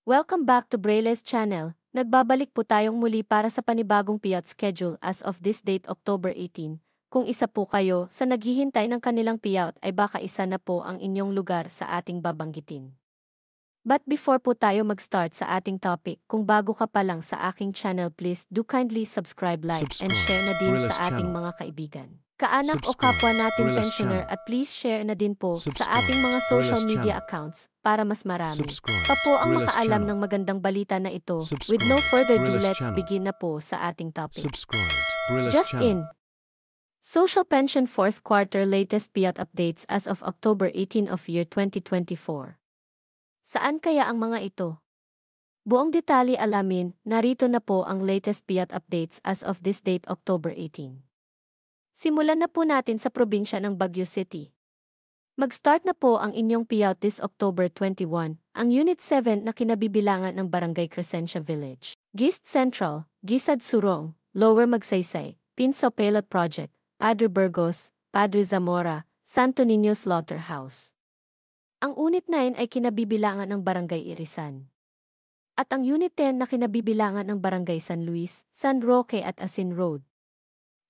Welcome back to Brailes Channel. Nagbabalik po tayong muli para sa panibagong payout schedule as of this date October 18. Kung isa po kayo sa naghihintay ng kanilang payout ay baka isa na po ang inyong lugar sa ating babanggitin. But before po tayo mag-start sa ating topic, kung bago ka pa lang sa aking channel, please do kindly subscribe, like, and share na din Brailes sa ating Channel. mga kaibigan, kaanak o Subscribe, kapwa natin Brailes pensioner, Channel. at please share na din po sa Subscribe, ating mga social Brailes media Channel. accounts para mas marami Subscribe, pa po ang Brailes makaalam Channel. ng magandang balita na ito. With Subscribe, no further ado, Brailes let's Channel. begin na po sa ating topic. Subscribe, Brailes Just Channel. in. Social Pension Fourth Quarter Latest Payout Updates as of October 18 of year 2024. Saan kaya ang mga ito? Buong detalye alamin, narito na po ang latest payout updates as of this date October 18. Simulan na po natin sa probinsya ng Baguio City. Mag-start na po ang inyong payout this October 21, ang Unit 7 na kinabibilangan ng Barangay Crescencia Village, Gist Central, Gisad Surong, Lower Magsaysay, Pinso Pilot Project, Padre Burgos, Padre Zamora, Santo Niño Slaughterhouse. Ang Unit 9 ay kinabibilangan ng Barangay Irisan. At ang Unit 10 na kinabibilangan ng Barangay San Luis, San Roque at Asin Road.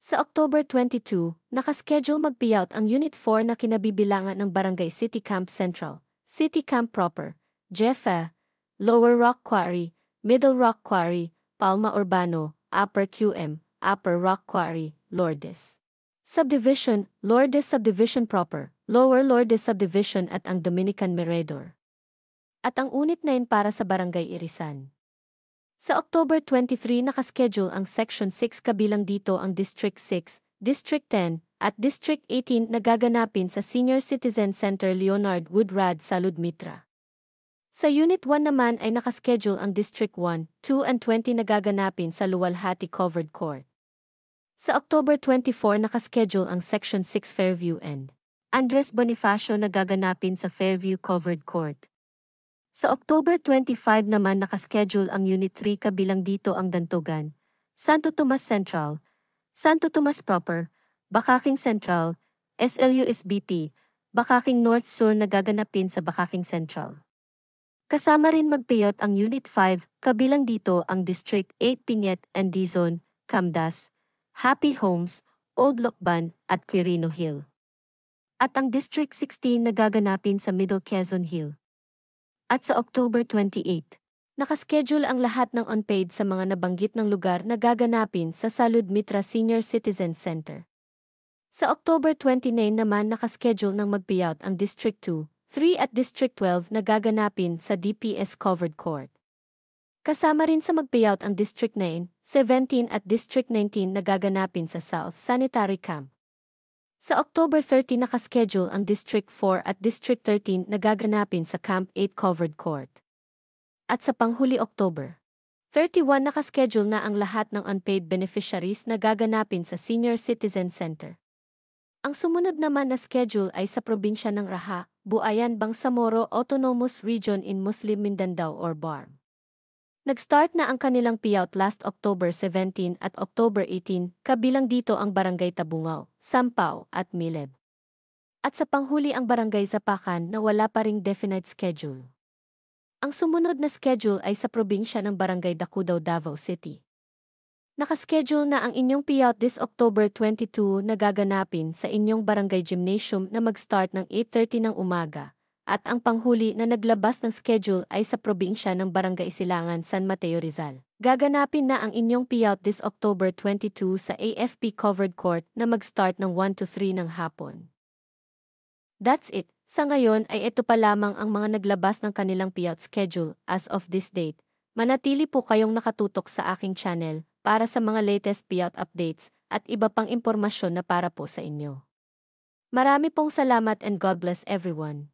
Sa October 22, nakaschedule mag-payout ang Unit 4 na kinabibilangan ng Barangay City Camp Central, City Camp Proper, Jeffa, Lower Rock Quarry, Middle Rock Quarry, Palma Urbano, Upper QM, Upper Rock Quarry, Lourdes Subdivision, Lourdes Subdivision Proper, Lower Lourdes Subdivision at ang Dominican Mirador. At ang Unit 9 para sa Barangay Irisan. Sa October 23 nakaschedule ang Section 6 kabilang dito ang District 6, District 10, at District 18 na gaganapin sa Senior Citizen Center Leonard Woodrad Salud Mitra. Sa Unit 1 naman ay nakaschedule ang District 1, 2 and 20 na gaganapin sa Luwalhati Covered Court. Sa October 24 nakaschedule ang Section 6 Fairview and Andres Bonifacio na gaganapin sa Fairview Covered Court. Sa October 25 naman nakaschedule ang Unit 3 kabilang dito ang Dantogan, Santo Tomas Central, Santo Tomas Proper, Bakaking Central, SLUSBP, Bakaking North Sur na gaganapin sa Bakaking Central. Kasama rin mag-payout ang Unit 5, kabilang dito ang District 8 Piñet and D-Zone, Camdas, Happy Homes, Old Lokban at Quirino Hill. At ang District 16 na gaganapin sa Middle Quezon Hill. At sa October 28, nakaschedule ang lahat ng unpaid sa mga nabanggit ng lugar na gaganapin sa Salud Mitra Senior Citizen Center. Sa October 29 naman nakaschedule ng mag-payout ang District 2, 3 at District 12 na gaganapin sa DPS Covered Court. Kasama rin sa mag-payout ang District 9, 17 at District 19 na gaganapin sa South Sanitary Camp. Sa October 30 nakaschedule ang District 4 at District 13 na gaganapin sa Camp 8 Covered Court. At sa panghuli October 31 nakaschedule na ang lahat ng unpaid beneficiaries na gaganapin sa Senior Citizen Center. Ang sumunod naman na schedule ay sa probinsya ng Raha, Buayan, Bangsamoro Autonomous Region in Muslim Mindanao or BARM. Nag-start na ang kanilang payout last October 17 at October 18, kabilang dito ang Barangay Tabungaw, Sampao at Mileb. At sa panghuli ang Barangay Zapakan na wala pa ring definite schedule. Ang sumunod na schedule ay sa probinsya ng Barangay Dacudaw, Davao City. Nakaschedule na ang inyong payout this October 22 na gaganapin sa inyong Barangay Gymnasium na mag-start ng 8:30 ng umaga. At ang panghuli na naglabas ng schedule ay sa probinsya ng Barangay Silangan, San Mateo, Rizal. Gaganapin na ang inyong payout this October 22 sa AFP Covered Court na mag-start ng 1 to 3 ng hapon. That's it. Sa ngayon ay ito pa lamang ang mga naglabas ng kanilang payout schedule as of this date. Manatili po kayong nakatutok sa aking channel para sa mga latest payout updates at iba pang impormasyon na para po sa inyo. Marami pong salamat and God bless everyone.